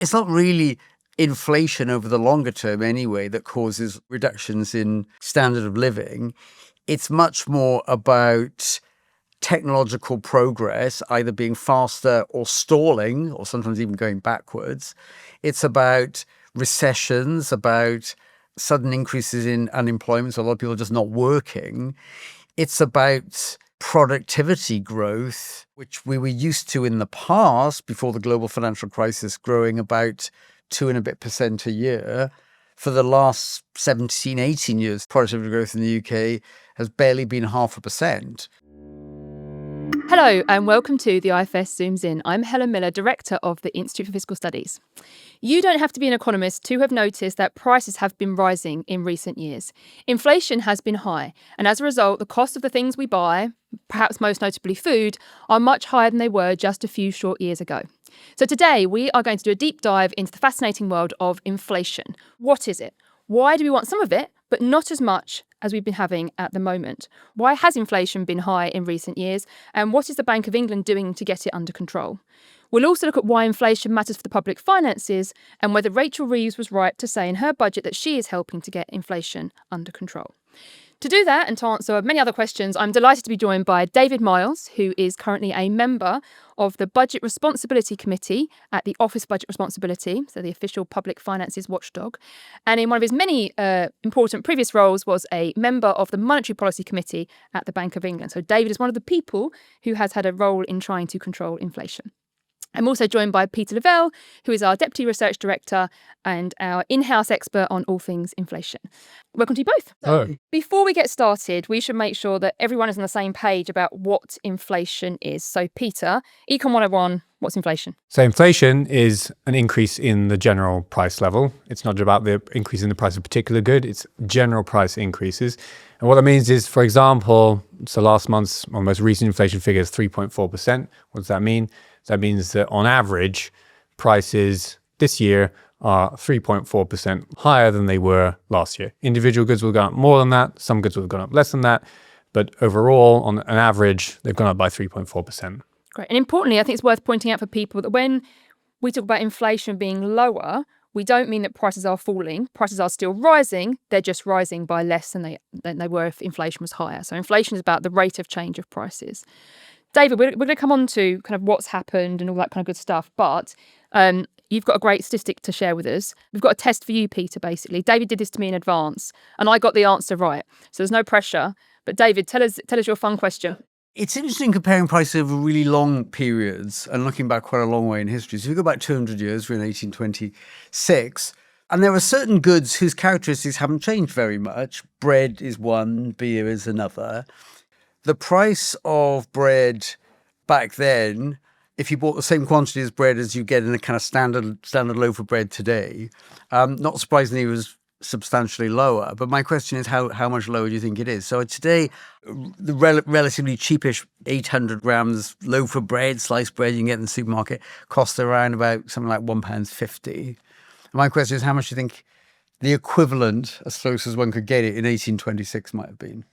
it's not really inflation over the longer term anyway that causes reductions in standard of living. It's much more about technological progress, either being faster or stalling, or sometimes even going backwards. It's about recessions, about sudden increases in unemployment, so a lot of people are just not working. It's about productivity growth, which we were used to in the past before the global financial crisis, growing about 2% and a bit a year. For the last 17, 18 years, productivity growth in the UK has barely been 0.5%. Hello and welcome to the IFS Zooms In. I'm Helen Miller, Director of the Institute for Fiscal Studies. You don't have to be an economist to have noticed that prices have been rising in recent years. Inflation has been high, and as a result, the cost of the things we buy, perhaps most notably food, are much higher than they were just a few short years ago. So today we are going to do a deep dive into the fascinating world of inflation. What is it? Why do we want some of it, but not as much as we've been having at the moment? Why has inflation been high in recent years? And what is the Bank of England doing to get it under control? We'll also look at why inflation matters for the public finances and whether Rachel Reeves was right to say in her budget that she is helping to get inflation under control. To do that and to answer many other questions, I'm delighted to be joined by David Miles, who is currently a member of the Budget Responsibility Committee at the Office of Budget Responsibility, so the official public finances watchdog. And in one of his many important previous roles was a member of the Monetary Policy Committee at the Bank of England. So David is one of the people who has had a role in trying to control inflation. I'm also joined by Peter Levell, who is our Deputy Research Director and our in-house expert on all things inflation. Welcome to you both. Hello. Before we get started, we should make sure that everyone is on the same page about what inflation is. So Peter, Econ 101, what's inflation? So inflation is an increase in the general price level. It's not about the increase in the price of a particular good, it's general price increases. And what that means is, for example, so last month's or most recent inflation figure is 3.4%. What does that mean? That means that on average, prices this year are 3.4% higher than they were last year. Individual goods will go up more than that. Some goods will have gone up less than that. But overall, on an average, they've gone up by 3.4%. Great. And importantly, I think it's worth pointing out for people that when we talk about inflation being lower, we don't mean that prices are falling. Prices are still rising. They're just rising by less than they were if inflation was higher. So inflation is about the rate of change of prices. David, we're going to come on to kind of what's happened and all that kind of good stuff, but you've got a great statistic to share with us. We've got a test for you, Peter, basically. David did this to me in advance, and I got the answer right. So there's no pressure. But David, tell us your fun question. It's interesting comparing prices over really long periods and looking back quite a long way in history. So if you go back 200 years, we're in 1826, and there are certain goods whose characteristics haven't changed very much. Bread is one, beer is another. The price of bread back then, if you bought the same quantity as bread as you get in a kind of standard loaf of bread today, not surprisingly, it was substantially lower. But my question is, how much lower do you think it is? So today, the relatively cheapish 800 grams loaf of bread, sliced bread you can get in the supermarket, costs around about something like £1.50. My question is, how much do you think the equivalent, as close as one could get it, in 1826 might have been?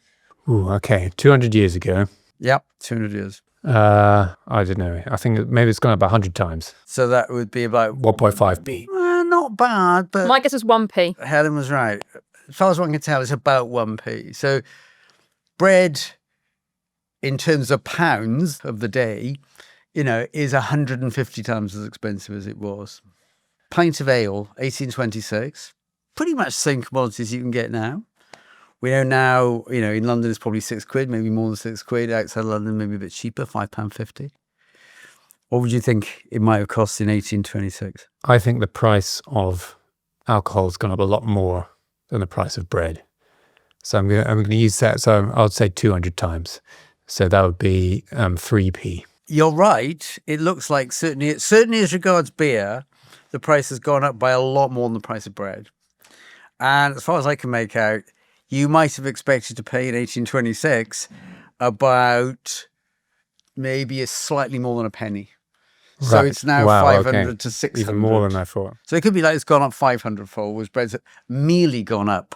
Ooh, okay. 200 years ago. Yep, 200 years. I don't know. I think maybe it's gone up 100 times. So that would be about 1.5p. Not bad, but My guess was 1p. Helen was right. As far as one can tell, it's about 1p. So bread, in terms of pounds of the day, is 150 times as expensive as it was. Pint of ale, 1826, pretty much the same commodities you can get now. We know now, in London it's probably £6, maybe more than £6. Outside London, maybe a bit cheaper, £5.50. What would you think it might have cost in 1826? I think the price of alcohol has gone up a lot more than the price of bread. So I'm going to use that. So I would say 200 times. So that would be 3p. You're right. It looks like certainly as regards beer, the price has gone up by a lot more than the price of bread. And as far as I can make out, you might have expected to pay in 1826 about maybe a slightly more than a penny. So Right. it's now Wow, 500 okay. to 600. Even more than I thought. So it could be like it's gone up 500-fold, whereas bread's merely gone up,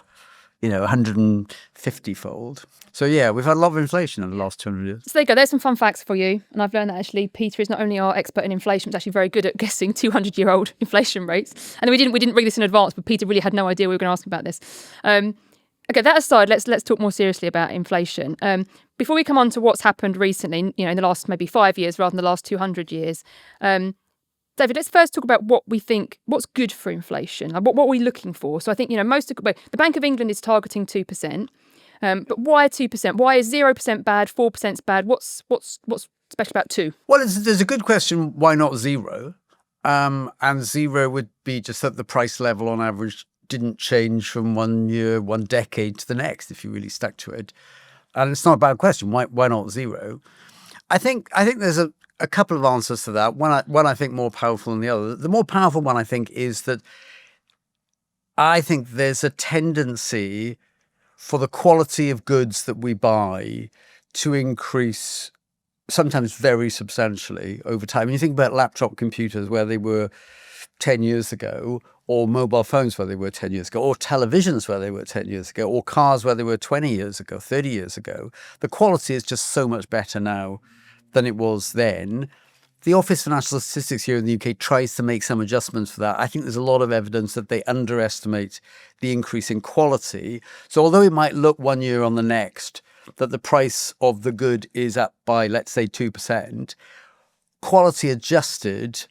150-fold. So yeah, we've had a lot of inflation in the last 200 years. So there you go. There's some fun facts for you. And I've learned that actually Peter is not only our expert in inflation, but actually very good at guessing 200-year-old inflation rates. And we didn't read this in advance, but Peter really had no idea we were going to ask about this. Okay, that aside, let's talk more seriously about inflation. Before we come on to what's happened recently, in the last maybe 5 years rather than the last 200 years, David, let's first talk about what we think, what's good for inflation. Like what are we looking for? So I think, the Bank of England is targeting 2%. But why 2%? Why is 0% bad, 4% bad? What's special about 2? Well, there's a good question. Why not 0? And 0 would be just that the price level on average didn't change from 1 year, 1 decade to the next, if you really stuck to it. And it's not a bad question. Why not 0? I think there's a couple of answers to that. One I think more powerful than the other. The more powerful one, I think, is that I think there's a tendency for the quality of goods that we buy to increase sometimes very substantially over time. And you think about laptop computers where they were 10 years ago, or mobile phones where they were 10 years ago, or televisions where they were 10 years ago, or cars where they were 20 years ago, 30 years ago. The quality is just so much better now than it was then. The Office for National Statistics here in the UK tries to make some adjustments for that. I think there's a lot of evidence that they underestimate the increase in quality. So although it might look 1 year on the next that the price of the good is up by, let's say, 2%, quality adjusted,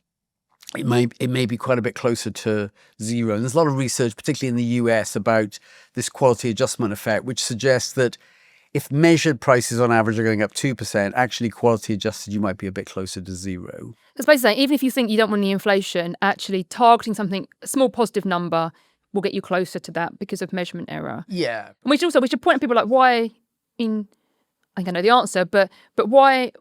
it may be quite a bit closer to 0. And there's a lot of research, particularly in the US, about this quality adjustment effect, which suggests that if measured prices on average are going up 2%, actually quality adjusted, you might be a bit closer to 0. It's basically saying, even if you think you don't want any inflation, actually targeting something, a small positive number, will get you closer to that because of measurement error. Yeah. And we should point at people like, why, I think I know the answer, but why,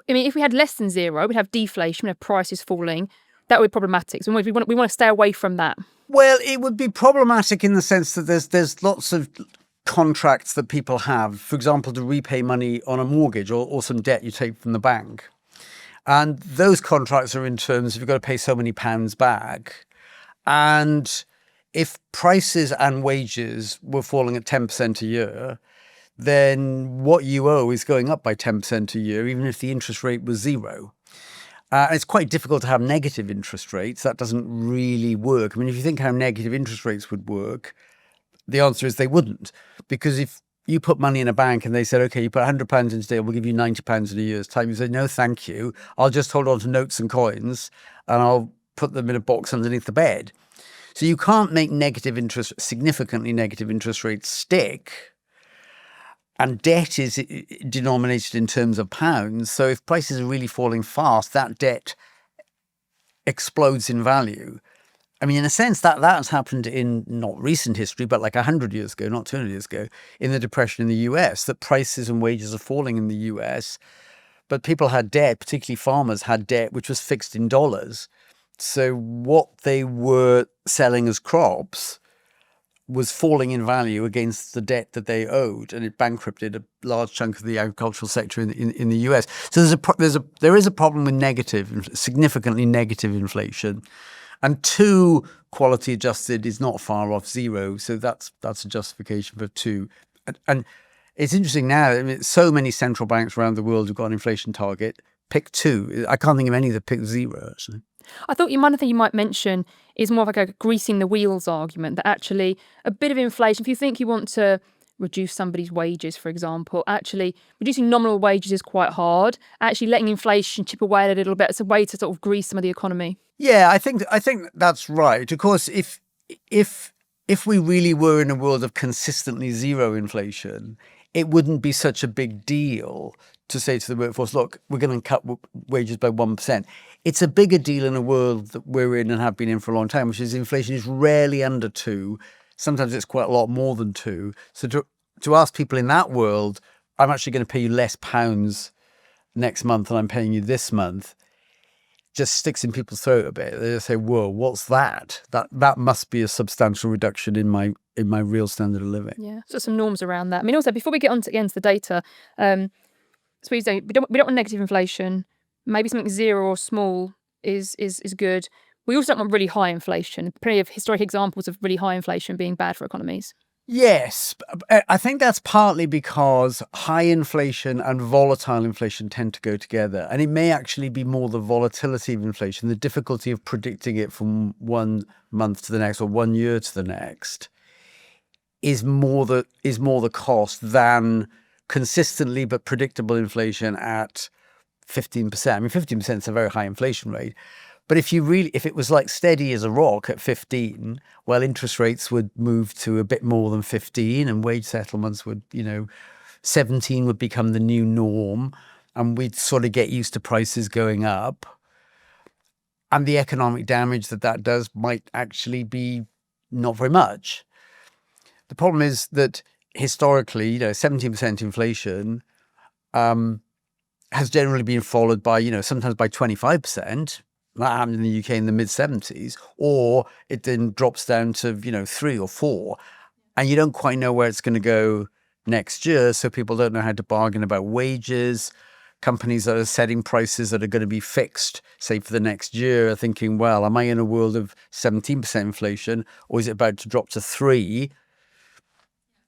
if we had less than 0, we'd have deflation, we'd have prices falling. That would be problematic. So we want to stay away from that. Well, it would be problematic in the sense that there's lots of contracts that people have, for example, to repay money on a mortgage or some debt you take from the bank. And those contracts are in terms of you've got to pay so many pounds back. And if prices and wages were falling at 10% a year, then what you owe is going up by 10% a year, even if the interest rate was 0. It's quite difficult to have negative interest rates. That doesn't really work. If you think how negative interest rates would work, the answer is they wouldn't. Because if you put money in a bank and they said, okay, you put £100 in today, we'll give you £90 in a year's time, you say, no, thank you. I'll just hold on to notes and coins and I'll put them in a box underneath the bed. So you can't make significantly negative interest rates stick. And debt is denominated in terms of pounds. So if prices are really falling fast, that debt explodes in value. In a sense, that has happened in not recent history, but like 100 years ago, not 200 years ago, in the Depression in the US, that prices and wages are falling in the US. But people had debt, particularly farmers had debt, which was fixed in dollars. So what they were selling as crops was falling in value against the debt that they owed, and it bankrupted a large chunk of the agricultural sector in the US. So there is a problem with significantly negative inflation, and 2 quality adjusted is not far off 0. So that's a justification for 2. And it's interesting now. So many central banks around the world have got an inflation target. Pick 2. I can't think of any that pick 0 actually. I thought one thing you might mention is more of like a greasing the wheels argument, that actually a bit of inflation, if you think you want to reduce somebody's wages, for example, actually reducing nominal wages is quite hard. Actually letting inflation chip away a little bit, it's a way to sort of grease some of the economy. Yeah, I think that's right. Of course, if we really were in a world of consistently 0 inflation, it wouldn't be such a big deal to say to the workforce, look, we're going to cut wages by 1%. It's a bigger deal in a world that we're in and have been in for a long time, which is inflation is rarely under 2. Sometimes it's quite a lot more than 2. So to ask people in that world, I'm actually going to pay you less pounds next month than I'm paying you this month, just sticks in people's throat a bit. They say, whoa, what's that? That must be a substantial reduction in my real standard of living. Yeah, so some norms around that. Also, before we get on to the data, so we don't want negative inflation. Maybe something 0 or small is good. We also don't want really high inflation. Plenty of historic examples of really high inflation being bad for economies. Yes, I think that's partly because high inflation and volatile inflation tend to go together. And it may actually be more the volatility of inflation, the difficulty of predicting it from 1 month to the next or 1 year to the next is more the cost than consistently but predictable inflation at 15%. I mean, 15% is a very high inflation rate. But if it was like steady as a rock at 15, well, interest rates would move to a bit more than 15 and wage settlements would, 17 would become the new norm and we'd sort of get used to prices going up. And the economic damage that does might actually be not very much. The problem is that historically, 17% inflation has generally been followed by, sometimes by 25%. That happened in the UK in the mid-70s, or it then drops down to, 3 or 4, and you don't quite know where it's going to go next year, so people don't know how to bargain about wages. Companies that are setting prices that are going to be fixed, say, for the next year are thinking, well, am I in a world of 17% inflation, or is it about to drop to 3?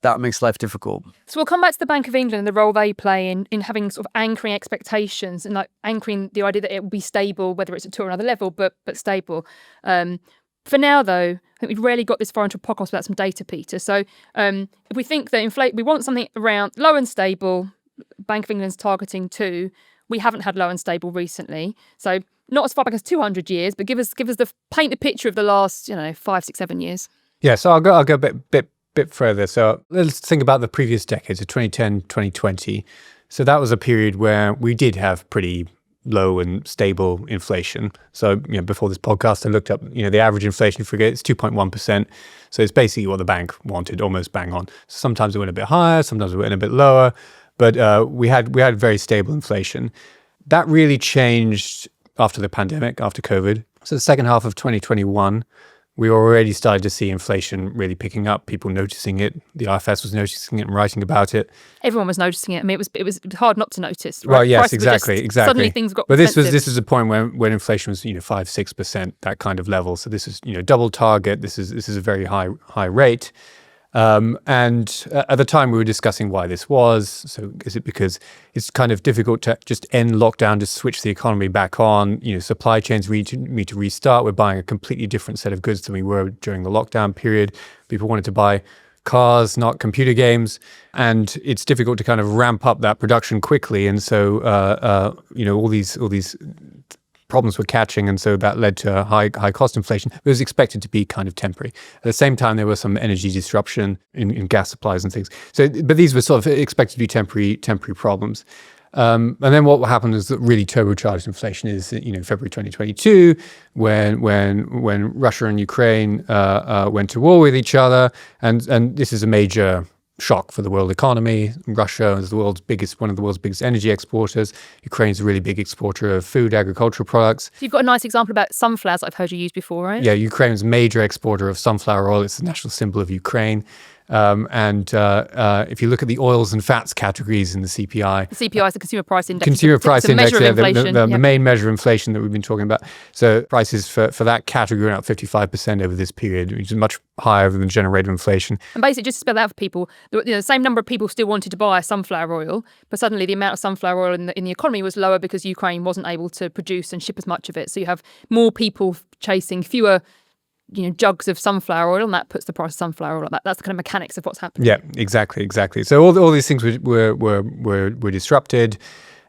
That makes life difficult. So we'll come back to the Bank of England and the role they play in having sort of anchoring expectations and like anchoring the idea that it will be stable, whether it's at 2 or another level, but stable. For now, though, I think we've rarely got this far into a podcast without some data, Peter. So if we think that we want something around low and stable, Bank of England's targeting 2. We haven't had low and stable recently. So not as far back as 200 years, but paint the picture of the last, 5, 6, 7 years. Yeah, so I'll go a bit further. So let's think about the previous decades, so 2010, 2020. So that was a period where we did have pretty low and stable inflation. So, before this podcast, I looked up, the average inflation figure, it's 2.1%. So it's basically what the bank wanted, almost bang on. Sometimes it went a bit higher, sometimes it went a bit lower, but we had very stable inflation. That really changed after the pandemic, after COVID. So the second half of 2021, we already started to see inflation really picking up, people noticing it. The IFS was noticing it and writing about it. Everyone was noticing it. I mean, it was hard not to notice. Right? Well, yes, Prices exactly. Suddenly things got But expensive. this was a point when inflation was 5-6%, that kind of level. So this is double target. This is a very high rate. And at the time we were discussing why this was. So is it because it's kind of difficult to just end lockdown, just switch the economy back on? Supply chains need to restart. We're buying a completely different set of goods than we were during the lockdown period. People wanted to buy cars, not computer games, and it's difficult to kind of ramp up that production quickly. And so all these problems were catching, and so that led to high cost inflation. It was expected to be kind of temporary. At the same time, there was some energy disruption in gas supplies and things. So, but these were sort of expected to be temporary problems. And then what happened is that really turbocharged inflation is, February 2022, when Russia and Ukraine went to war with each other, and this is a major shock for the world economy. Russia is one of the world's biggest energy exporters. Ukraine's a really big exporter of food, agricultural products. So you've got a nice example about sunflowers that I've heard you use before, right? Yeah, Ukraine's a major exporter of sunflower oil. It's the national symbol of Ukraine. And if you look at the oils and fats categories in the CPI. The CPI is the Consumer Price Index. Consumer Price Index, measure of inflation. The main measure of inflation that we've been talking about. So prices for that category are up 55% over this period, which is much higher than the general rate of inflation. And basically, just to spell that out for people, the same number of people still wanted to buy sunflower oil, but suddenly the amount of sunflower oil in the economy was lower because Ukraine wasn't able to produce and ship as much of it. So you have more people chasing fewer jugs of sunflower oil, and that puts the price of sunflower oil up. That's the kind of mechanics of what's happening. Yeah, exactly. So all these things were disrupted,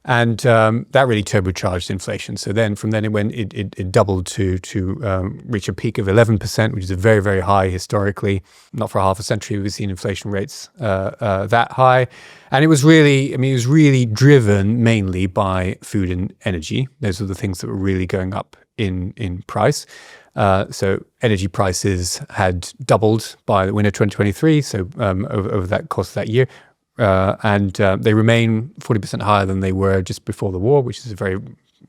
and that really turbocharged inflation. So then from then it doubled to reach a peak of 11%, which is a very, very high historically. Not for half a century we've seen inflation rates that high, and it was really driven mainly by food and energy. Those are the things that were really going up in price. So energy prices had doubled by the winter 2023, so over that course of that year. And they remain 40% higher than they were just before the war, which is a very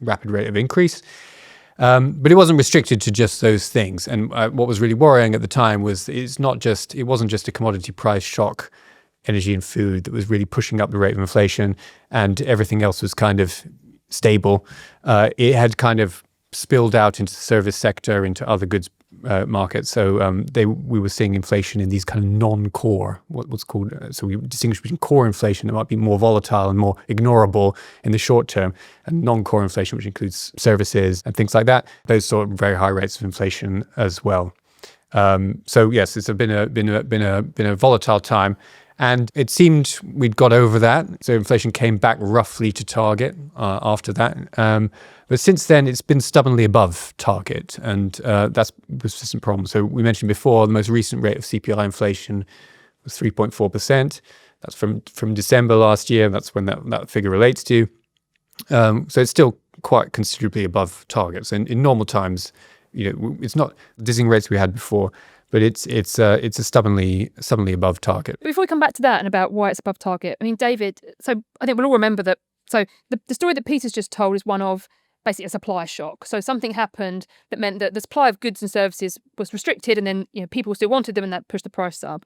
rapid rate of increase. But it wasn't restricted to just those things. And what was really worrying at the time was it wasn't just a commodity price shock, energy and food, that was really pushing up the rate of inflation, and everything else was kind of stable. It had kind of spilled out into the service sector, into other goods markets. So we were seeing inflation in these kind of non-core, what's called, so we distinguish between core inflation that might be more volatile and more ignorable in the short term, and non-core inflation, which includes services and things like that. Those sort of very high rates of inflation as well. So yes, it's been a volatile time. And it seemed we'd got over that. So inflation came back roughly to target after that. But since then, it's been stubbornly above target. And that's a persistent problem. So we mentioned before, the most recent rate of CPI inflation was 3.4%. That's from December last year. That's when that figure relates to. So it's still quite considerably above targets. And in normal times, it's not the dizzying rates we had before, but it's a stubbornly above target. Before we come back to that and about why it's above target, I mean, David, so I think we'll all remember that. So the story that Peter's just told is one of basically a supply shock. So something happened that meant that the supply of goods and services was restricted, and then people still wanted them, and that pushed the price up.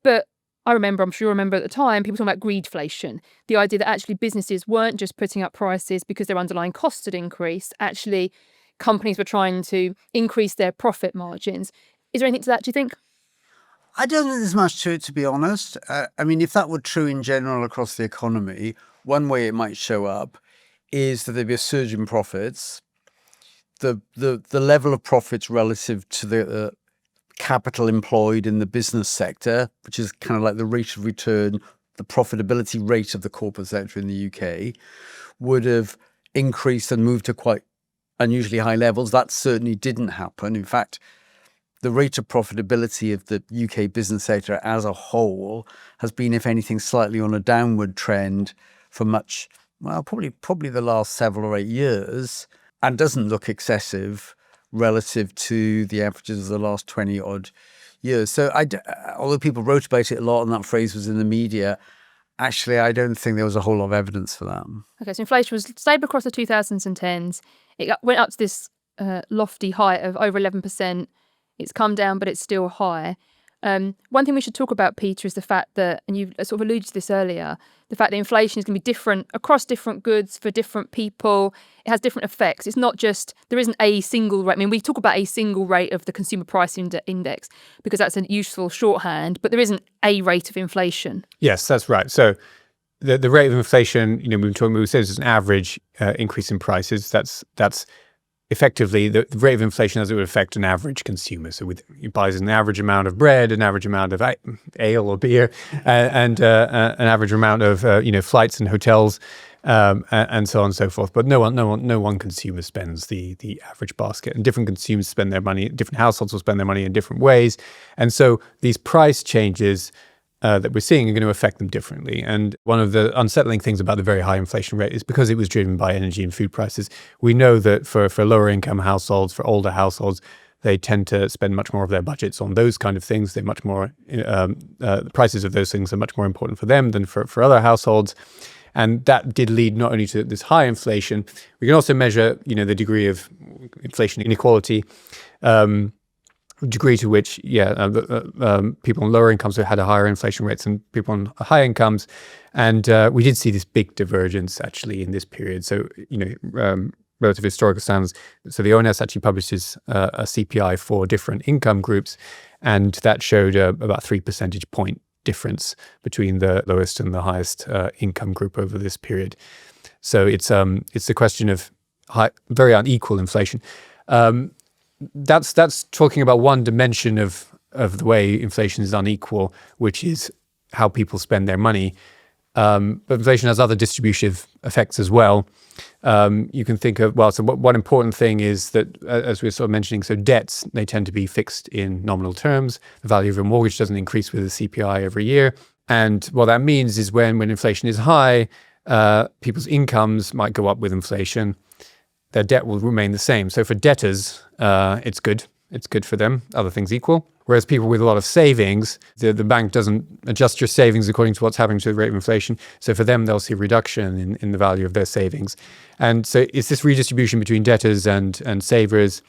But I'm sure you remember at the time, people talking about greedflation, the idea that actually businesses weren't just putting up prices because their underlying costs had increased. Actually, companies were trying to increase their profit margins. Is there anything to that, do you think? I don't think there's much to it, to be honest. I mean, if that were true in general across the economy, one way it might show up is that there'd be a surge in profits. The level of profits relative to the capital employed in the business sector, which is kind of like the rate of return, the profitability rate of the corporate sector in the UK, would have increased and moved to quite unusually high levels. That certainly didn't happen. In fact, the rate of profitability of the UK business sector as a whole has been, if anything, slightly on a downward trend for probably the last 7 or 8 years, and doesn't look excessive relative to the averages of the last 20 odd years. So although people wrote about it a lot and that phrase was in the media, actually, I don't think there was a whole lot of evidence for that. Okay, so inflation was stable across the 2010s and 10s. It went up to this lofty height of over 11%. It's come down, but it's still high. One thing we should talk about, Peter, is the fact that, and you sort of alluded to this earlier, the fact that inflation is going to be different across different goods for different people. It has different effects. It's not just, there isn't a single rate. I mean, we talk about a single rate of the consumer price index because that's a useful shorthand, but there isn't a rate of inflation. Yes, that's right. So the rate of inflation, we said it's an average increase in prices. That's effectively the rate of inflation as it would affect an average consumer. So he buys an average amount of bread, an average amount of ale or beer, and an average amount of flights and hotels, and so on and so forth. But no one consumer spends the average basket, and different consumers spend their money. Different households will spend their money in different ways, and so these price changes that we're seeing are going to affect them differently. And one of the unsettling things about the very high inflation rate is because it was driven by energy and food prices. We know that for lower income households, for older households, they tend to spend much more of their budgets on those kind of things. They're much more, the prices of those things are much more important for them than for other households. And that did lead not only to this high inflation, we can also measure, the degree of inflation inequality, degree to which, people on lower incomes had a higher inflation rates than people on high incomes. And we did see this big divergence actually in this period. So, relative historical standards. So the ONS actually publishes a CPI for different income groups, and that showed about 3 percentage point difference between the lowest and the highest income group over this period. So it's a question of very unequal inflation. That's talking about one dimension of the way inflation is unequal, which is how people spend their money. But inflation has other distributive effects as well. You can think of, so one important thing is that, as we were sort of mentioning, so debts, they tend to be fixed in nominal terms. The value of a mortgage doesn't increase with the CPI every year. And what that means is when inflation is high, people's incomes might go up with inflation. Their debt will remain the same. So for debtors, it's good. It's good for them, other things equal. Whereas people with a lot of savings, the bank doesn't adjust your savings according to what's happening to the rate of inflation. So for them, they'll see a reduction in the value of their savings. And so it's this redistribution between debtors and savers,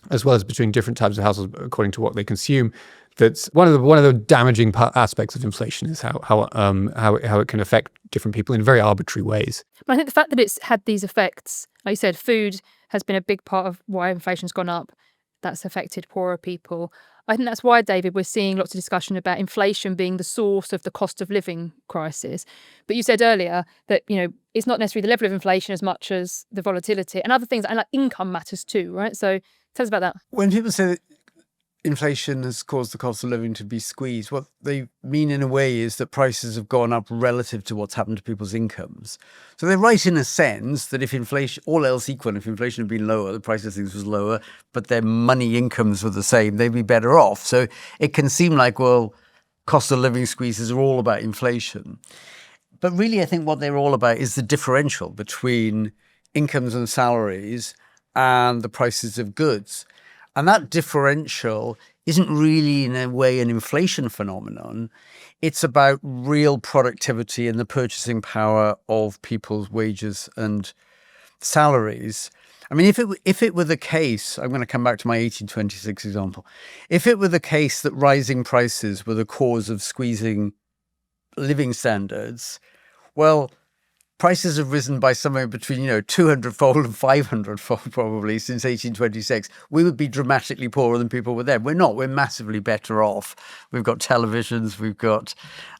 as well as between different types of households according to what they consume. That's one of the damaging aspects of inflation, is how it can affect different people in very arbitrary ways. But I think the fact that it's had these effects, like you said, food has been a big part of why inflation's gone up. That's affected poorer people. I think that's why, David, we're seeing lots of discussion about inflation being the source of the cost of living crisis. But you said earlier that, it's not necessarily the level of inflation as much as the volatility and other things, and like income matters too, right? So tell us about that. When people say that inflation has caused the cost of living to be squeezed, what they mean in a way is that prices have gone up relative to what's happened to people's incomes. So they're right in a sense that if inflation, all else equal, if inflation had been lower, the price of things was lower, but their money incomes were the same, they'd be better off. So it can seem like, well, cost of living squeezes are all about inflation. But really, I think what they're all about is the differential between incomes and salaries and the prices of goods. And that differential isn't really, in a way, an inflation phenomenon. It's about real productivity and the purchasing power of people's wages and salaries. I mean, if it were the case, I'm going to come back to my 1826 example. If it were the case that rising prices were the cause of squeezing living standards, well, prices have risen by somewhere between, 200-fold and 500-fold probably since 1826. We would be dramatically poorer than people were then. We're not. We're massively better off. We've got televisions, we've got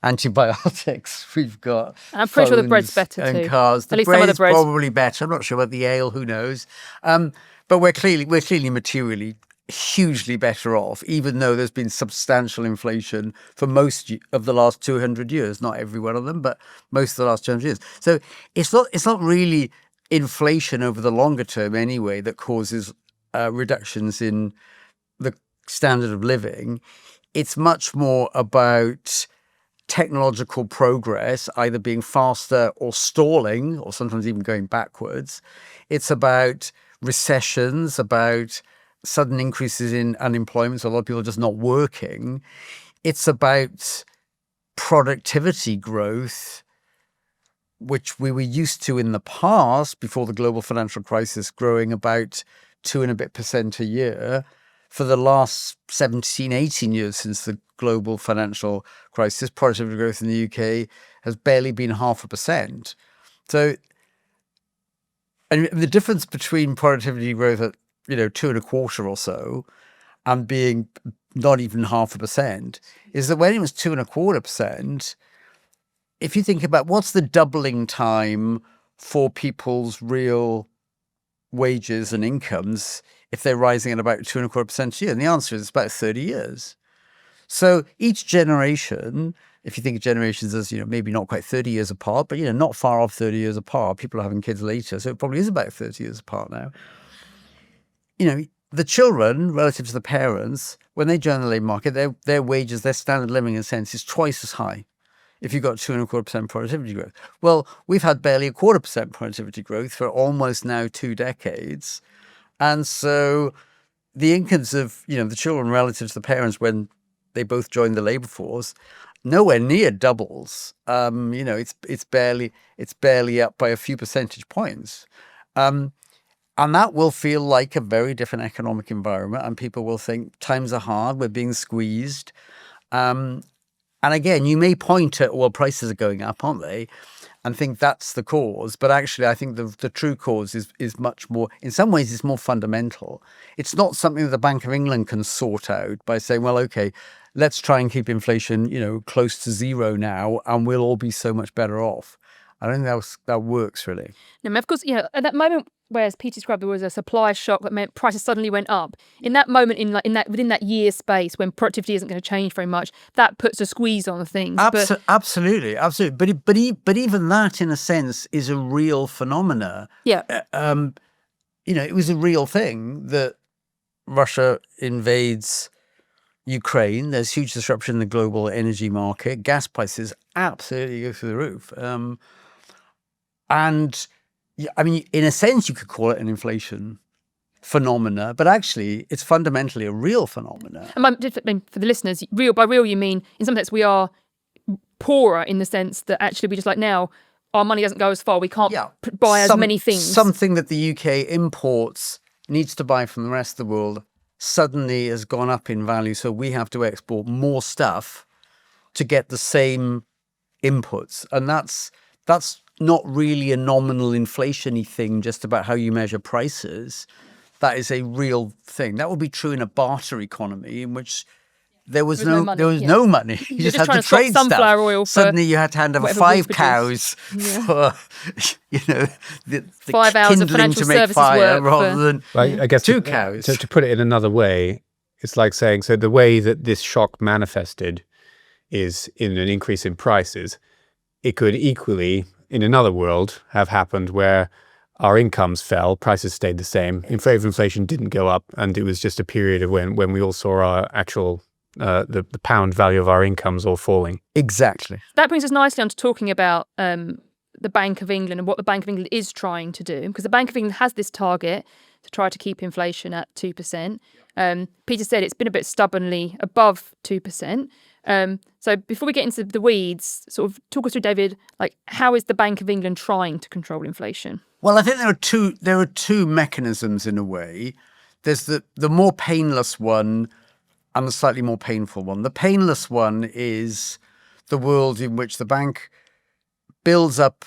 antibiotics, we've got I'm pretty sure the bread's better and too. cars. At least some of the bread's bread's probably better. I'm not sure about the ale. Who knows? But we're clearly materially hugely better off, even though there's been substantial inflation for most of the last 200 years. Not every one of them, but most of the last 200 years. So it's not really inflation over the longer term anyway that causes reductions in the standard of living. It's much more about technological progress, either being faster or stalling, or sometimes even going backwards. It's about recessions, about sudden increases in unemployment, so a lot of people are just not working. It's about productivity growth, which we were used to in the past, before the global financial crisis, growing about 2% and a bit a year. For the last 17, 18 years since the global financial crisis, productivity growth in the UK has barely been 0.5%. So, and the difference between productivity growth at 2.25% or so, and being not even 0.5%, is that when it was 2.25%, if you think about what's the doubling time for people's real wages and incomes, if they're rising at about 2.25% a year, and the answer is it's about 30 years. So each generation, if you think of generations as, maybe not quite 30 years apart, but, not far off 30 years apart, people are having kids later, so it probably is about 30 years apart now. The children, relative to the parents, when they join the labour market, their wages, their standard of living, in a sense, is twice as high if you've got 2.25% productivity growth. Well, we've had barely 0.25% productivity growth for almost now 2 decades. And so the incomes of, the children relative to the parents when they both join the labour force, nowhere near doubles. It's barely up by a few percentage points. And that will feel like a very different economic environment, and people will think times are hard, we're being squeezed. And again, you may point at, well, prices are going up, aren't they? And think that's the cause. But actually, I think the true cause is much more, in some ways, it's more fundamental. It's not something that the Bank of England can sort out by saying, well, okay, let's try and keep inflation, close to zero now, and we'll all be so much better off. I don't think that works, really. No, of course, at that moment, whereas Peter described there was a supply shock that meant prices suddenly went up. In that moment, within that year space when productivity isn't going to change very much, that puts a squeeze on things. Absolutely. But even that, in a sense, is a real phenomena. Yeah. It was a real thing that Russia invades Ukraine. There's huge disruption in the global energy market. Gas prices absolutely go through the roof. And I mean, in a sense, you could call it an inflation phenomena, but actually, it's fundamentally a real phenomena. And for the listeners, by real, you mean in some sense we are poorer in the sense that actually we just now our money doesn't go as far. We can't buy as many things. Something that the UK imports, needs to buy from the rest of the world, suddenly has gone up in value. So we have to export more stuff to get the same inputs. And that's not really a nominal inflation-y thing just about how you measure prices. That is a real thing. That would be true in a barter economy in which there was no money. You You're just just had trying to to stop trade sunflower stuff. oil for Suddenly you had to hand over whatever 5 we've produced. cows Yeah. for, the 5 hours of kindling financial to make services fire work rather for- than I guess 2 cows. to put it in another way, it's like saying, so the way that this shock manifested is in an increase in prices. It could equally, in another world, have happened where our incomes fell, prices stayed the same, inflation didn't go up, and it was just a period of when we all saw our actual, the pound value of our incomes all falling. Exactly. That brings us nicely on to talking about the Bank of England and what the Bank of England is trying to do, because the Bank of England has this target to try to keep inflation at 2%. Peter said it's been a bit stubbornly above 2%. So before we get into the weeds, sort of talk us through, David, like how is the Bank of England trying to control inflation? Well, I think there are two mechanisms in a way. There's the more painless one and the slightly more painful one. The painless one is the world in which the bank builds up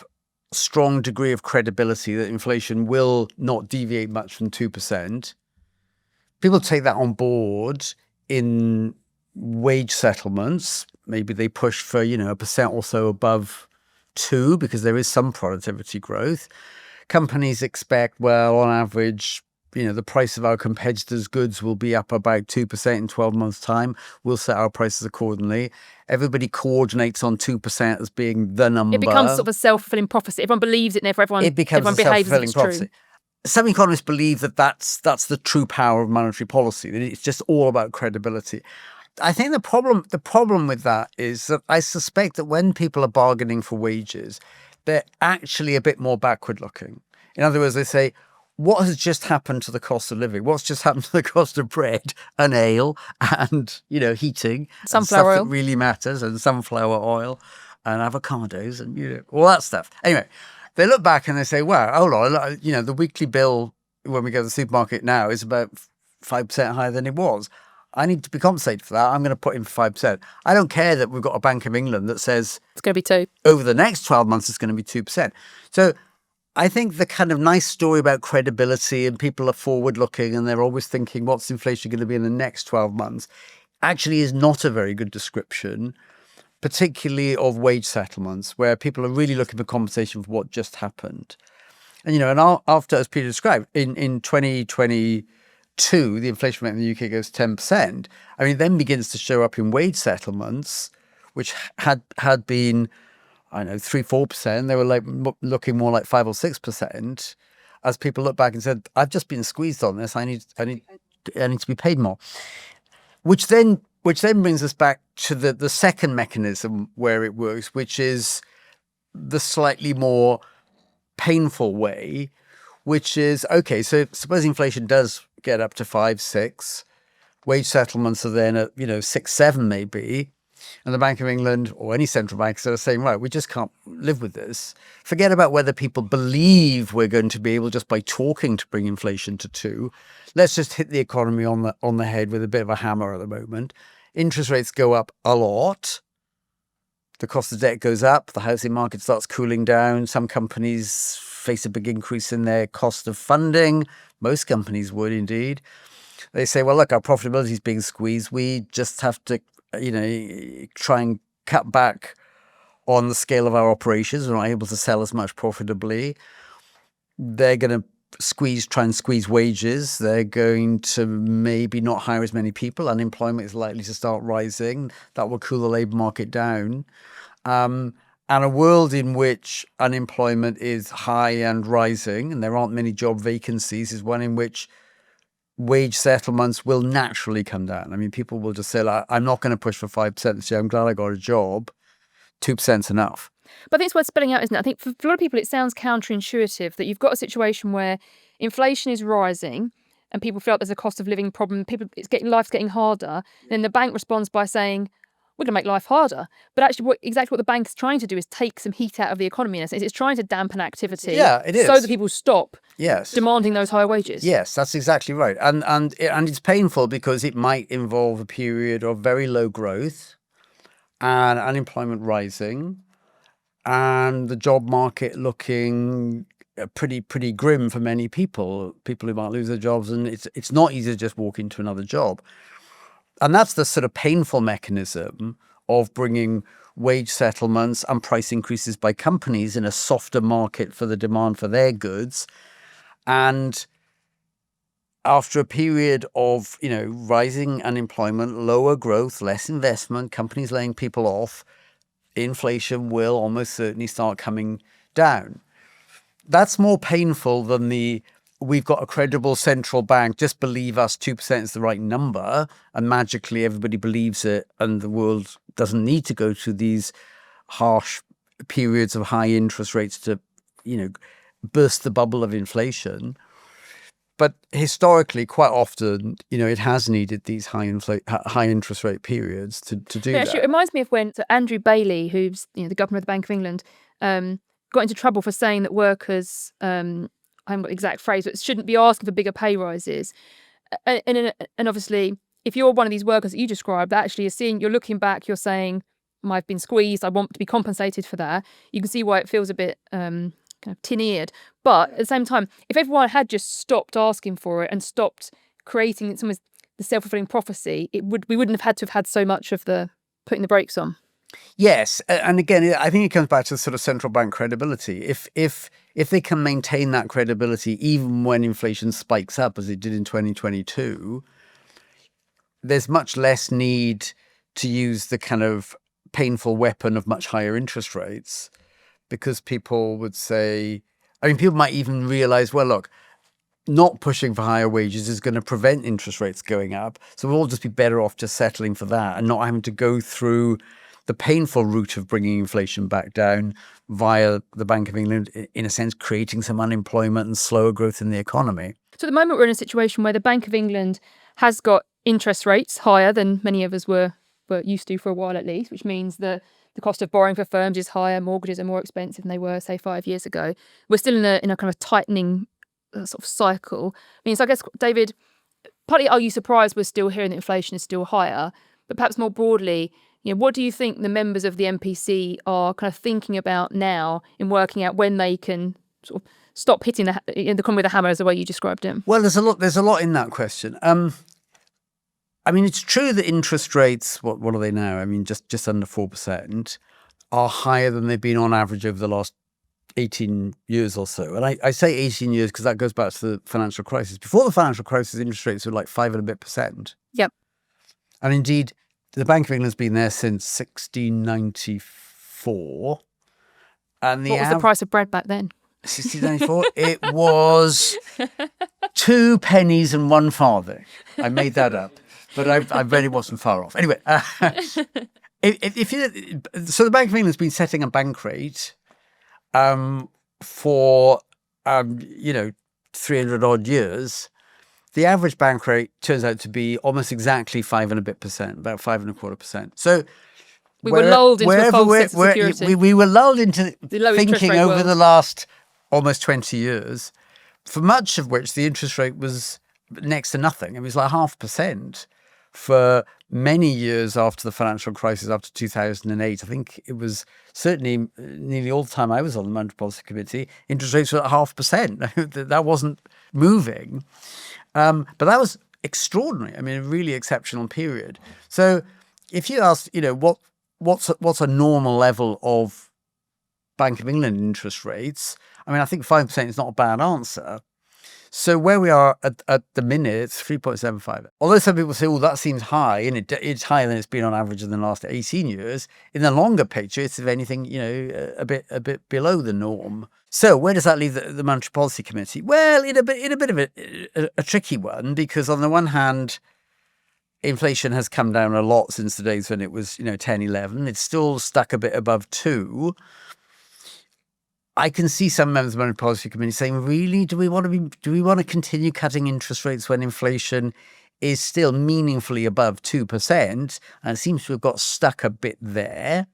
a strong degree of credibility that inflation will not deviate much from 2%. People take that on board in wage settlements. Maybe they push for, 1% or so above 2 because there is some productivity growth. Companies expect, well, on average, the price of our competitors' goods will be up about 2% in 12 months' time. We'll set our prices accordingly. Everybody coordinates on 2% as being the number. It becomes sort of a self-fulfilling prophecy. Everyone believes it, and therefore everyone behaves as if it's true. Some economists believe that that's the true power of monetary policy, that it's just all about credibility. I think the problem with that is that I suspect that when people are bargaining for wages, they're actually a bit more backward looking. In other words, they say, what has just happened to the cost of living? What's just happened to the cost of bread and ale and, heating? Sunflower and stuff oil. that really matters, and sunflower oil and avocados and, all that stuff. Anyway, they look back and they say, wow, hold on, the weekly bill when we go to the supermarket now is about 5% higher than it was. I need to be compensated for that. I'm going to put in for 5%. I don't care that we've got a Bank of England that says it's going to be 2. Over the next 12 months, it's going to be 2%. So I think the kind of nice story about credibility and people are forward looking and they're always thinking, what's inflation going to be in the next 12 months, actually is not a very good description, particularly of wage settlements, where people are really looking for compensation for what just happened. And, after, as Peter described, in 2022, the inflation rate in the UK goes 10%. I mean, then begins to show up in wage settlements, which had been, 3-4%. They were looking more like 5 or 6%. As people look back and said, "I've just been squeezed on this. I need to be paid more." Which then brings us back to the second mechanism where it works, which is the slightly more painful way, which is, okay, so suppose inflation does get up to 5, 6, wage settlements are then at, 6, 7 maybe, and the Bank of England or any central banks are saying, right, we just can't live with this. Forget about whether people believe we're going to be able just by talking to bring inflation to 2. Let's just hit the economy on the head with a bit of a hammer at the moment. Interest rates go up a lot. The cost of debt goes up. The housing market starts cooling down. Some companies face a big increase in their cost of funding. Most companies would indeed. They say, well, look, our profitability is being squeezed. We just have to, try and cut back on the scale of our operations. We're not able to sell as much profitably. They're going to try and squeeze wages. They're going to maybe not hire as many people. Unemployment is likely to start rising. That will cool the labour market down. And a world in which unemployment is high and rising, and there aren't many job vacancies, is one in which wage settlements will naturally come down. I mean, people will just say, I'm not going to push for 5% this year. I'm glad I got a job. 2% enough. But I think it's worth spelling out, isn't it? I think for a lot of people, it sounds counterintuitive that you've got a situation where inflation is rising and people feel like there's a cost of living problem. Life's getting harder. And then the bank responds by saying, we're going to make life harder. But actually, exactly what the bank is trying to do is take some heat out of the economy. In a sense, it's trying to dampen activity, it is, so that people stop yes, demanding those higher wages. Yes, that's exactly right. And it's painful because it might involve a period of very low growth and unemployment rising. and the job market looking pretty grim for many people who might lose their jobs, and it's not easy to just walk into another job. And that's the sort of painful mechanism of bringing wage settlements and price increases by companies in a softer market for the demand for their goods. And after a period of, rising unemployment, lower growth, less investment, companies laying people off, inflation will almost certainly start coming down. That's more painful than we've got a credible central bank, just believe us, 2% is the right number, and magically everybody believes it, and the world doesn't need to go through these harsh periods of high interest rates to, burst the bubble of inflation. But historically, quite often, it has needed these high interest rate periods to do that. Actually, it reminds me of when Andrew Bailey, who's the governor of the Bank of England, got into trouble for saying that workers, I haven't got the exact phrase, but shouldn't be asking for bigger pay rises. And obviously, if you're one of these workers that you described, that actually you're looking back, you're saying, I've been squeezed, I want to be compensated for that. You can see why it feels a bit kind of tin-eared. But at the same time, if everyone had just stopped asking for it and stopped creating some of the self-fulfilling prophecy, we wouldn't have had so much of the putting the brakes on. Yes, and again, I think it comes back to sort of central bank credibility. If they can maintain that credibility even when inflation spikes up, as it did in 2022, there's much less need to use the kind of painful weapon of much higher interest rates, because people would say, people might even realize, well, look, not pushing for higher wages is going to prevent interest rates going up. So we'll all just be better off just settling for that and not having to go through the painful route of bringing inflation back down via the Bank of England, in a sense, creating some unemployment and slower growth in the economy. So at the moment, we're in a situation where the Bank of England has got interest rates higher than many of us were used to for a while at least, which means that the cost of borrowing for firms is higher, mortgages are more expensive than they were, say, 5 years ago. We're still in a kind of tightening sort of cycle. So I guess, David, partly are you surprised we're still hearing that inflation is still higher? But perhaps more broadly, what do you think the members of the MPC are kind of thinking about now in working out when they can sort of stop hitting the economy with a hammer, as the way you described it? Well, there's a lot in that question. It's true that interest rates, what are they now? Just under 4%, are higher than they've been on average over the last 18 years or so. And I say 18 years because that goes back to the financial crisis. Before the financial crisis, interest rates were like 5 and a bit percent. Yep. And indeed, the Bank of England's been there since 1694. And what was the price of bread back then? 1694? It was 2 pennies and 1 farthing. I made that up, but I really wasn't far off. Anyway, so the Bank of England's been setting a bank rate for 300 odd years. The average bank rate turns out to be almost exactly 5 and a bit percent, about 5.25%. So we were lulled into a false sense of security. We were lulled into thinking over world. The last almost 20 years, for much of which the interest rate was next to nothing. It was like 0.5% for many years after the financial crisis, after 2008. I think it was certainly nearly all the time I was on the Monetary Policy Committee, interest rates were at 0.5%. That wasn't moving. But that was extraordinary. A really exceptional period. So if you ask, what's a normal level of Bank of England interest rates? I think 5% is not a bad answer. So where we are at the minute, it's 3.75. Although some people say, that seems high, and it's higher than it's been on average in the last 18 years. In the longer picture, it's, if anything, a bit below the norm. So where does that leave the Monetary Policy Committee? Well, in a bit of a tricky one, because on the one hand, inflation has come down a lot since the days when it was 10, 11. It's still stuck a bit above 2. I can see some members of the Monetary Policy Committee saying, really, do we want to continue cutting interest rates when inflation is still meaningfully above 2%? And it seems to have got stuck a bit there.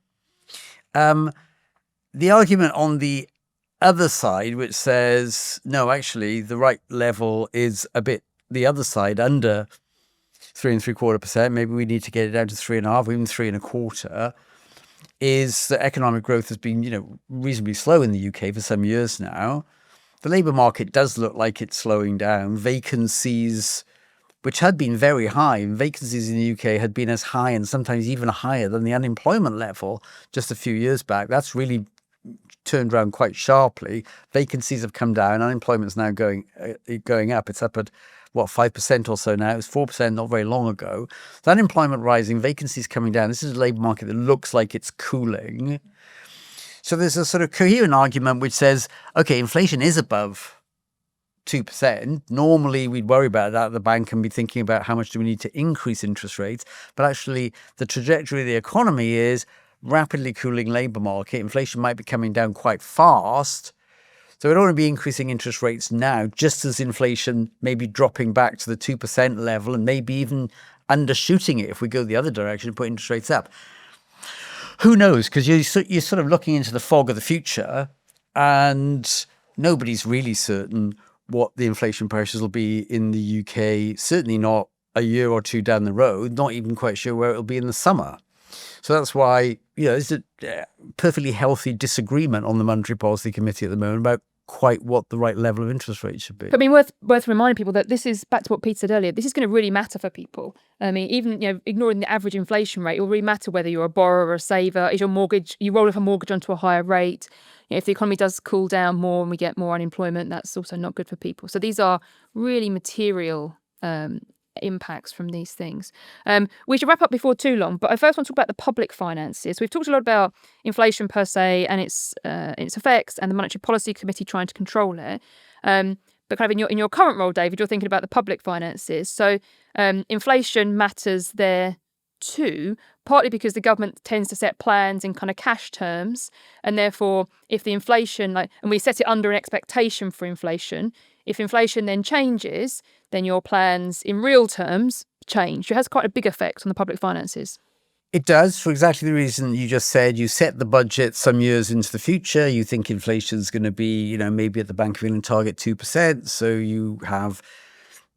The argument on the other side, which says, no, actually, the right level is a bit the other side, under 3.75%. Maybe we need to get it down to 3.5%, even 3.25%. is that economic growth has been, reasonably slow in the UK for some years now. The labour market does look like it's slowing down. Vacancies, which had been very high, vacancies in the UK had been as high and sometimes even higher than the unemployment level just a few years back. That's really turned around quite sharply. Vacancies have come down. Unemployment's now going up. It's up at 5% or so now. It was 4% not very long ago. So unemployment rising, vacancies coming down. This is a labour market that looks like it's cooling. So there's a sort of coherent argument which says, okay, inflation is above 2%. Normally, we'd worry about that at the bank and be thinking about how much do we need to increase interest rates. But actually, the trajectory of the economy is rapidly cooling labour market. Inflation might be coming down quite fast. So we don't want to be increasing interest rates now, just as inflation may be dropping back to the 2% level and maybe even undershooting it if we go the other direction and put interest rates up. Who knows? Because you're sort of looking into the fog of the future and nobody's really certain what the inflation pressures will be in the UK, certainly not a year or two down the road, not even quite sure where it'll be in the summer. So that's why, there's a perfectly healthy disagreement on the Monetary Policy Committee at the moment about quite what the right level of interest rate should be. But I mean, worth reminding people that this is, back to what Pete said earlier, this is going to really matter for people. I mean, even ignoring the average inflation rate, it will really matter whether you're a borrower or a saver. Is your mortgage, you roll off a mortgage onto a higher rate. If the economy does cool down more and we get more unemployment, that's also not good for people. So these are really material impacts from these things. We should wrap up before too long, but I first want to talk about the public finances. We've talked a lot about inflation per se and its effects and the Monetary Policy Committee trying to control it. But kind of in your current role, David, you're thinking about the public finances. So inflation matters there too, partly because the government tends to set plans in kind of cash terms, and therefore if the inflation, and we set it under an expectation for inflation, if inflation then changes, then your plans in real terms change. It has quite a big effect on the public finances. It does, for exactly the reason you just said. You set the budget some years into the future. You think inflation is going to be, maybe at the Bank of England target 2%. So you have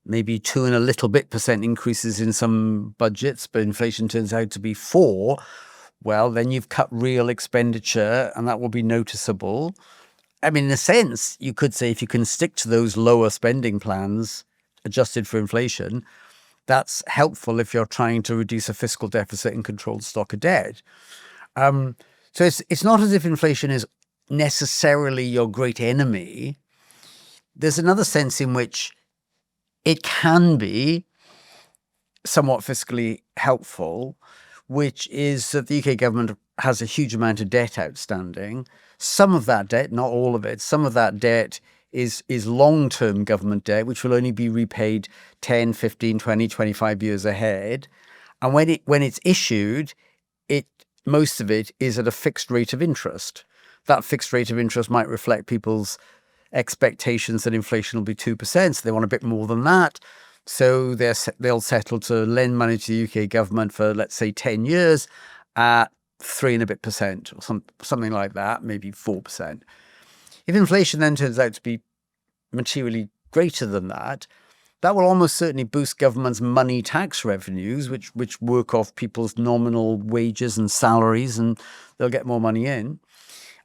maybe 2 and a little bit percent increases in some budgets, but inflation turns out to be 4. Well, then you've cut real expenditure and that will be noticeable. I mean, in a sense, you could say if you can stick to those lower spending plans adjusted for inflation, that's helpful if you're trying to reduce a fiscal deficit and control the stock of debt. So it's not as if inflation is necessarily your great enemy. There's another sense in which it can be somewhat fiscally helpful, which is that the UK government has a huge amount of debt outstanding. Some of that debt, not all of it, some of that debt is long-term government debt, which will only be repaid 10, 15, 20, 25 years ahead. And when it's issued, most of it is at a fixed rate of interest. That fixed rate of interest might reflect people's expectations that inflation will be 2%. So they want a bit more than that. So they'll settle to lend money to the UK government for, let's say, 10 years at 3 and a bit percent or something like that, maybe 4%. If inflation then turns out to be materially greater than that, that will almost certainly boost government's money tax revenues, which work off people's nominal wages and salaries, and they'll get more money in.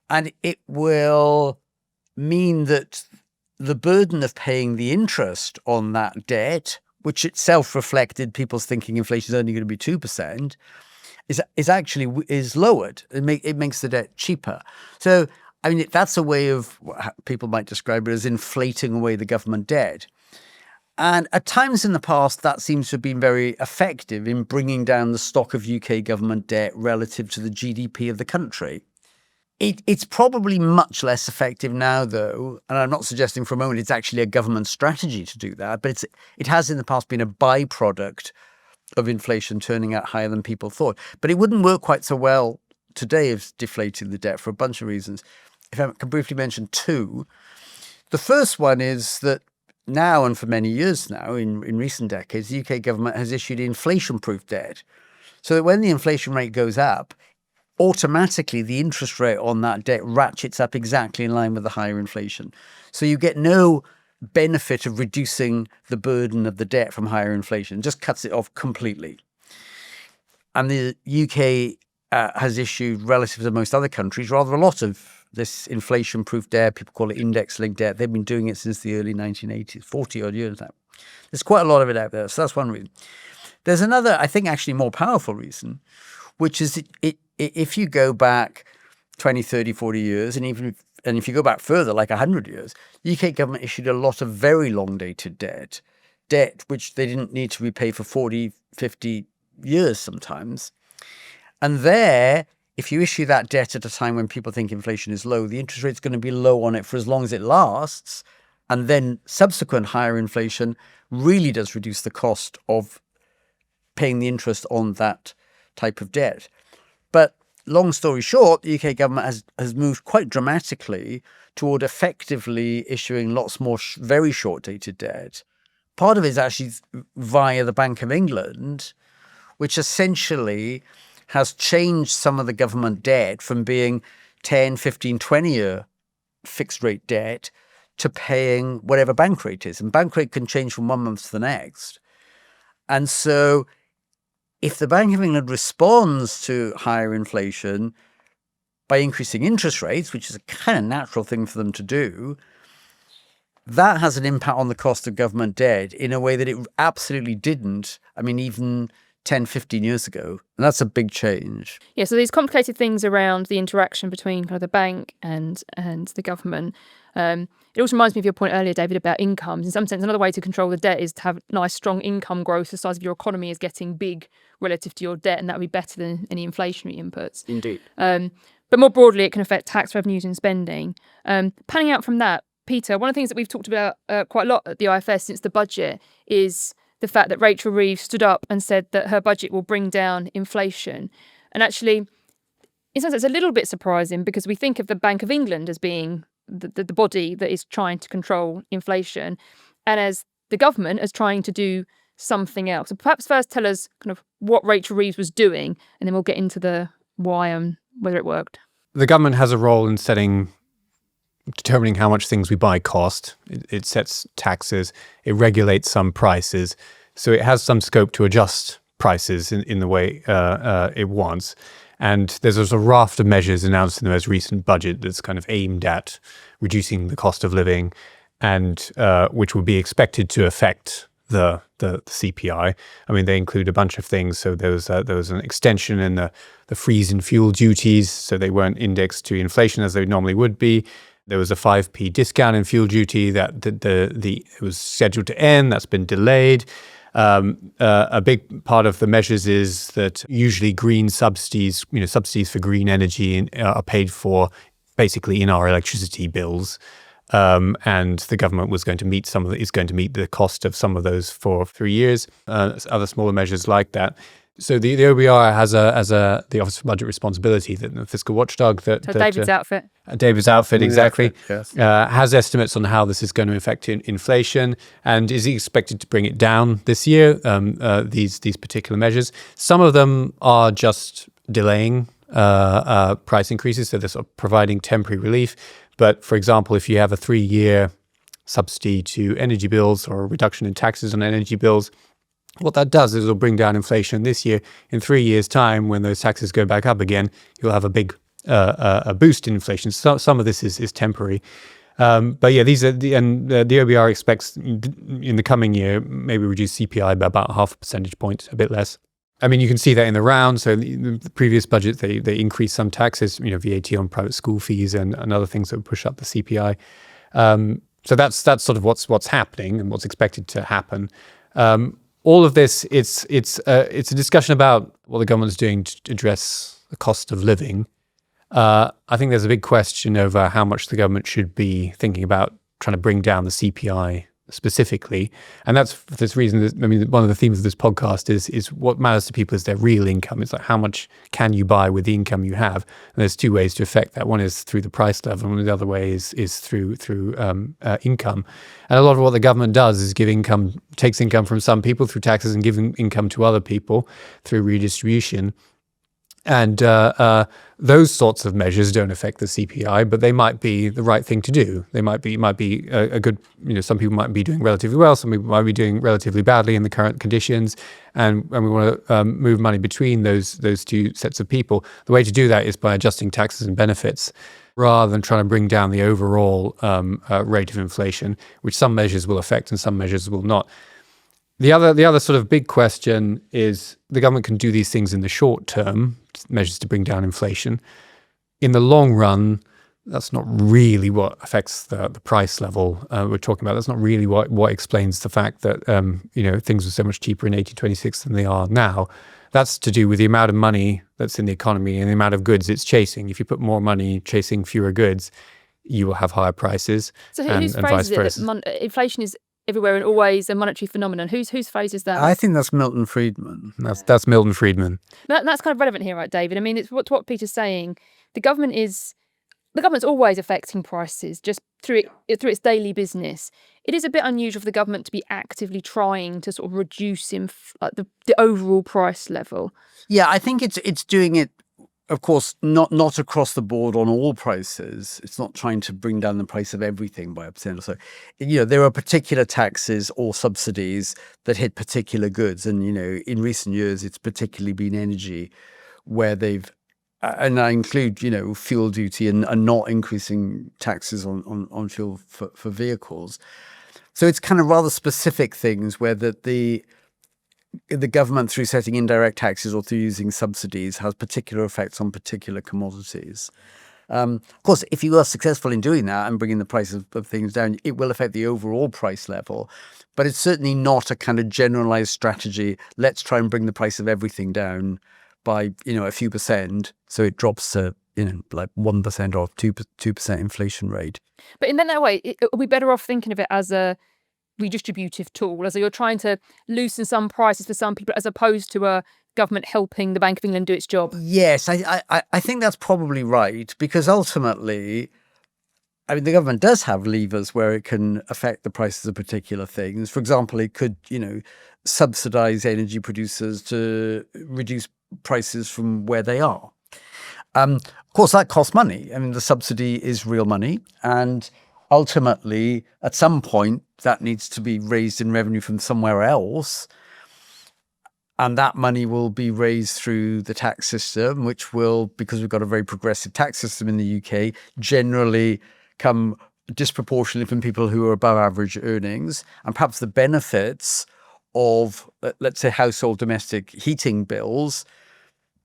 And it will mean that the burden of paying the interest on that debt, which itself reflected people's thinking inflation is only going to be 2%, is lowered. It makes the debt cheaper. So, I mean, that's a way of people might describe it as inflating away the government debt. And at times in the past, that seems to have been very effective in bringing down the stock of UK government debt relative to the GDP of the country. It's probably much less effective now, though, and I'm not suggesting for a moment it's actually a government strategy to do that, but it has in the past been a byproduct of inflation turning out higher than people thought. But it wouldn't work quite so well today of deflating the debt for a bunch of reasons. If I can briefly mention 2, the first one is that now and for many years now, in recent decades, the UK government has issued inflation-proof debt, so that when the inflation rate goes up, automatically the interest rate on that debt ratchets up exactly in line with the higher inflation. So you get no benefit of reducing the burden of the debt from higher inflation. It just cuts it off completely. And the UK has issued, relative to most other countries, rather a lot of this inflation-proof debt. People call it index-linked debt. They've been doing it since the early 1980s, 40-odd years now. There's quite a lot of it out there, so that's one reason. There's another, I think, actually more powerful reason, which is if you go back 20, 30, 40 years, and if you go back further, like 100 years, the UK government issued a lot of very long-dated debt which they didn't need to repay for 40, 50 years sometimes. And there, if you issue that debt at a time when people think inflation is low, the interest rate's going to be low on it for as long as it lasts. And then subsequent higher inflation really does reduce the cost of paying the interest on that type of debt. But long story short, the UK government has moved quite dramatically toward effectively issuing lots more very short-dated debt. Part of it is actually via the Bank of England, which essentially has changed some of the government debt from being 10, 15, 20-year fixed-rate debt to paying whatever bank rate is. And bank rate can change from one month to the next. And so if the Bank of England responds to higher inflation by increasing interest rates, which is a kind of natural thing for them to do, that has an impact on the cost of government debt in a way that it absolutely didn't, even 10, 15 years ago. And that's a big change. Yeah, so these complicated things around the interaction between kind of the bank and the government. It also reminds me of your point earlier, David, about incomes. In some sense, another way to control the debt is to have nice, strong income growth. The size of your economy is getting big relative to your debt, and that would be better than any inflationary inputs. Indeed. But more broadly, it can affect tax revenues and spending. Panning out from that, Peter, one of the things that we've talked about quite a lot at the IFS since the budget is the fact that Rachel Reeves stood up and said that her budget will bring down inflation. And actually, in some sense, it's a little bit surprising because we think of the Bank of England as being the body that is trying to control inflation, and as the government as trying to do something else. So perhaps first tell us kind of what Rachel Reeves was doing, and then we'll get into the why and whether it worked. The government has a role in determining how much things we buy cost. It sets taxes, it regulates some prices, so it has some scope to adjust prices in the way it wants. And there's a raft of measures announced in the most recent budget that's kind of aimed at reducing the cost of living, and which would be expected to affect the CPI. They include a bunch of things. So there was an extension in the freeze in fuel duties, so they weren't indexed to inflation as they normally would be. There was a 5p discount in fuel duty that it was scheduled to end. That's been delayed. A big part of the measures is that usually green subsidies, subsidies for green energy are paid for basically in our electricity bills. And the government is going to meet the cost of some of those for 3 years. Other smaller measures like that. So the OBR has the Office for Budget Responsibility, the fiscal watchdog. David's outfit. David's outfit, exactly. Yes. Has estimates on how this is going to affect inflation, and is expected to bring it down this year. These particular measures, some of them are just delaying price increases, so they're sort of providing temporary relief. But for example, if you have a 3-year subsidy to energy bills or a reduction in taxes on energy bills, what that does is it'll bring down inflation this year. In 3 years' time, when those taxes go back up again, you'll have a big a boost in inflation. So some of this is temporary. But yeah, these are the OBR expects in the coming year maybe reduce CPI by about 0.5 percentage point, a bit less. You can see that in the round. So the previous budget, they increased some taxes, VAT on private school fees and other things that would push up the CPI. So that's sort of what's happening and what's expected to happen. All of this, it's a discussion about what the government's doing to address the cost of living. I think there's a big question over how much the government should be thinking about trying to bring down the CPI specifically. And that's for this reason. One of the themes of this podcast is what matters to people is their real income. It's like how much can you buy with the income you have? And there's two ways to affect that. One is through the price level, and the other way is through income. And a lot of what the government does is takes income from some people through taxes and giving income to other people through redistribution. And those sorts of measures don't affect the CPI, but they might be the right thing to do. They might be a good, some people might be doing relatively well, some people might be doing relatively badly in the current conditions, and we want to move money between those two sets of people. The way to do that is by adjusting taxes and benefits, rather than trying to bring down the overall rate of inflation, which some measures will affect and some measures will not. The other sort of big question is the government can do these things in the short term, measures to bring down inflation. In the long run, that's not really what affects the price level we're talking about. That's not really what explains the fact that things were so much cheaper in 1826 than they are now. That's to do with the amount of money that's in the economy and the amount of goods it's chasing. If you put more money chasing fewer goods, you will have higher prices. So whose phrase is it that inflation is everywhere and always a monetary phenomenon? Whose phrase is that? I think that's Milton Friedman. That's Milton Friedman. That's kind of relevant here, right, David? I mean, it's what Peter's saying. The government's always affecting prices just through its daily business. It is a bit unusual for the government to be actively trying to sort of reduce the overall price level. Yeah, I think it's doing it, of course, not across the board on all prices. It's not trying to bring down the price of everything by a percent or so. There are particular taxes or subsidies that hit particular goods. And, in recent years, it's particularly been energy where they've, and I include, fuel duty and not increasing taxes on fuel for vehicles. So it's kind of rather specific things where the government, through setting indirect taxes or through using subsidies, has particular effects on particular commodities. Of course, if you are successful in doing that and bringing the price of things down, it will affect the overall price level. But it's certainly not a kind of generalized strategy. Let's try and bring the price of everything down by, a few percent. So it drops to, like 1% or 2% inflation rate. But in that way, are we better off thinking of it as a redistributive tool, as you're trying to loosen some prices for some people, as opposed to a government helping the Bank of England do its job? Yes, I think that's probably right, because ultimately, the government does have levers where it can affect the prices of particular things. For example, it could, subsidize energy producers to reduce prices from where they are. Of course, that costs money. The subsidy is real money, and ultimately, at some point, that needs to be raised in revenue from somewhere else. And that money will be raised through the tax system, which will, because we've got a very progressive tax system in the UK, generally come disproportionately from people who are above average earnings. And perhaps the benefits of, let's say, household domestic heating bills,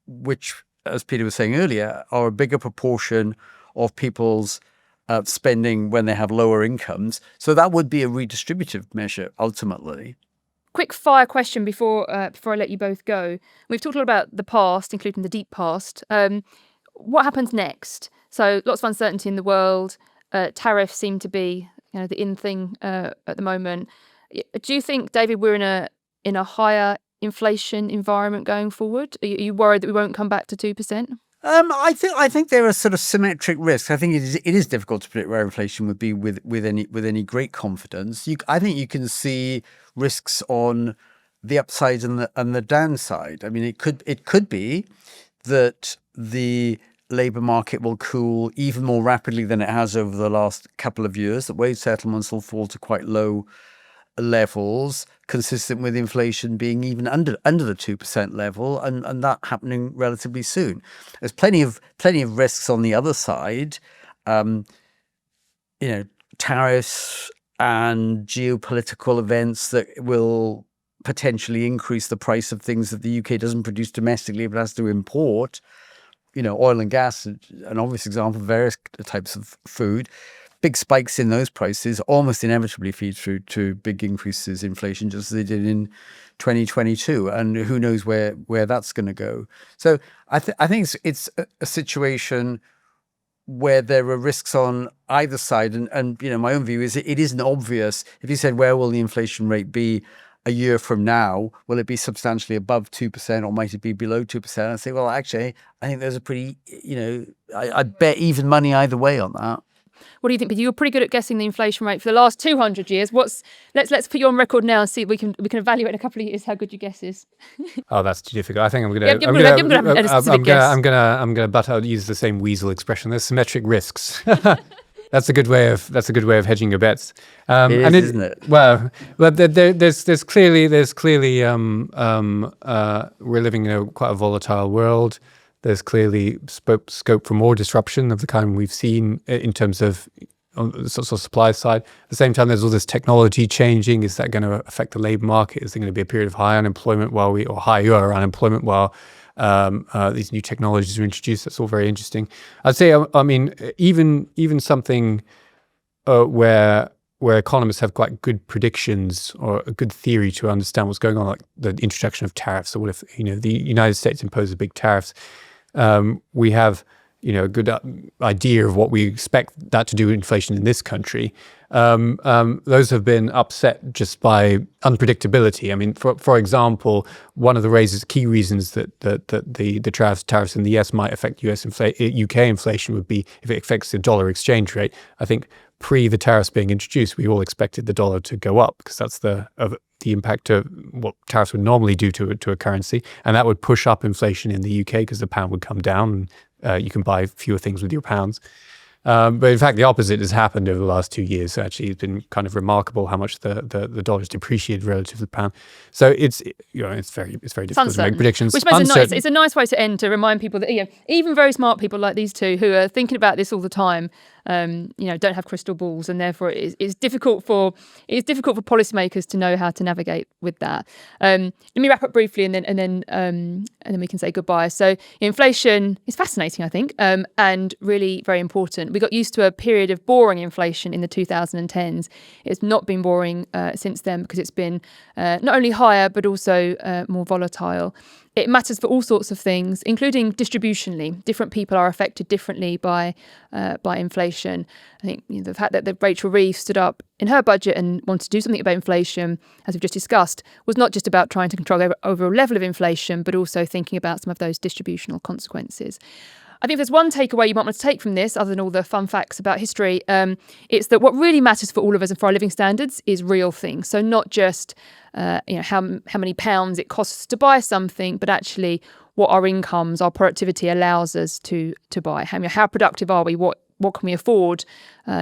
which, as Peter was saying earlier, are a bigger proportion of people's spending when they have lower incomes. So that would be a redistributive measure, ultimately. Quick fire question before I let you both go. We've talked a lot about the past, including the deep past. What happens next? So lots of uncertainty in the world. Tariffs seem to be the in thing at the moment. Do you think, David, we're in a higher inflation environment going forward? Are you worried that we won't come back to 2%? I think there are sort of symmetric risks. I think it is difficult to predict where inflation would be with any great confidence. I think you can see risks on the upside and the downside. It could be that the labour market will cool even more rapidly than it has over the last couple of years. That wage settlements will fall to quite low levels, consistent with inflation being even under the 2% level, and that happening relatively soon. There's plenty of risks on the other side. Tariffs and geopolitical events that will potentially increase the price of things that the UK doesn't produce domestically but has to import. Oil and gas, an obvious example, various types of food. Big spikes in those prices almost inevitably feed through to big increases in inflation, just as they did in 2022. And who knows where that's going to go. So I think it's a situation where there are risks on either side. And my own view is it isn't obvious. If you said, where will the inflation rate be a year from now? Will it be substantially above 2% or might it be below 2%? I say, well, actually, I think there's a pretty, I bet even money either way on that. What do you think, Peter? You're pretty good at guessing the inflation rate for the last 200 years. Let's put you on record now and see if we can evaluate in a couple of years how good your guess is. Oh, that's too difficult. I think I'm Yeah, a specific guess. I'm gonna butt out, use the same weasel expression. There's symmetric risks. That's a good way of hedging your bets. Isn't it? Well, there's clearly we're living in quite a volatile world. There's clearly scope for more disruption of the kind we've seen in terms of on the sort of supply side. At the same time, there's all this technology changing. Is that going to affect the labour market? Is there going to be a period of high unemployment or higher unemployment while these new technologies are introduced? That's all very interesting. I'd say, I mean, even something where economists have quite good predictions or a good theory to understand what's going on, like the introduction of tariffs. So what if the United States imposes big tariffs? We have a good idea of what we expect that to do with inflation in this country. Those have been upset just by unpredictability. I mean, for example, one of the key reasons that the tariffs in the US might affect UK inflation would be if it affects the dollar exchange rate. I think pre the tariffs being introduced, we all expected the dollar to go up because that's the impact of what tariffs would normally do to a currency, and that would push up inflation in the UK because the pound would come down. And you can buy fewer things with your pounds. But in fact, the opposite has happened over the last 2 years. Actually, it's been kind of remarkable how much the dollar's depreciated relative to the pound. So it's very difficult to make predictions. Which makes it's a nice way to end, to remind people that even very smart people like these two who are thinking about this all the time, don't have crystal balls, and therefore it's difficult for policymakers to know how to navigate with that. Let me wrap up briefly, and then we can say goodbye. So inflation is fascinating, I think, and really very important. We got used to a period of boring inflation in the 2010s. It's not been boring since then because it's been not only higher but also more volatile. It matters for all sorts of things, including distributionally. Different people are affected differently by inflation. I think the fact that Rachel Reeves stood up in her budget and wanted to do something about inflation, as we've just discussed, was not just about trying to control overall level of inflation, but also thinking about some of those distributional consequences. I think if there's one takeaway you might want to take from this, other than all the fun facts about history, it's that what really matters for all of us and for our living standards is real things. So not just how many pounds it costs to buy something, but actually what our incomes, our productivity allows us to buy. How productive are we? What can we afford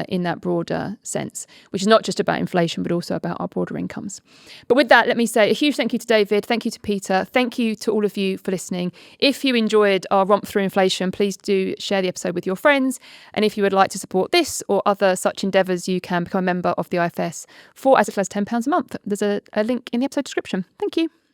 in that broader sense, which is not just about inflation, but also about our broader incomes. But with that, let me say a huge thank you to David. Thank you to Peter. Thank you to all of you for listening. If you enjoyed our romp through inflation, please do share the episode with your friends. And if you would like to support this or other such endeavours, you can become a member of the IFS for as little as £10 a month. There's a link in the episode description. Thank you.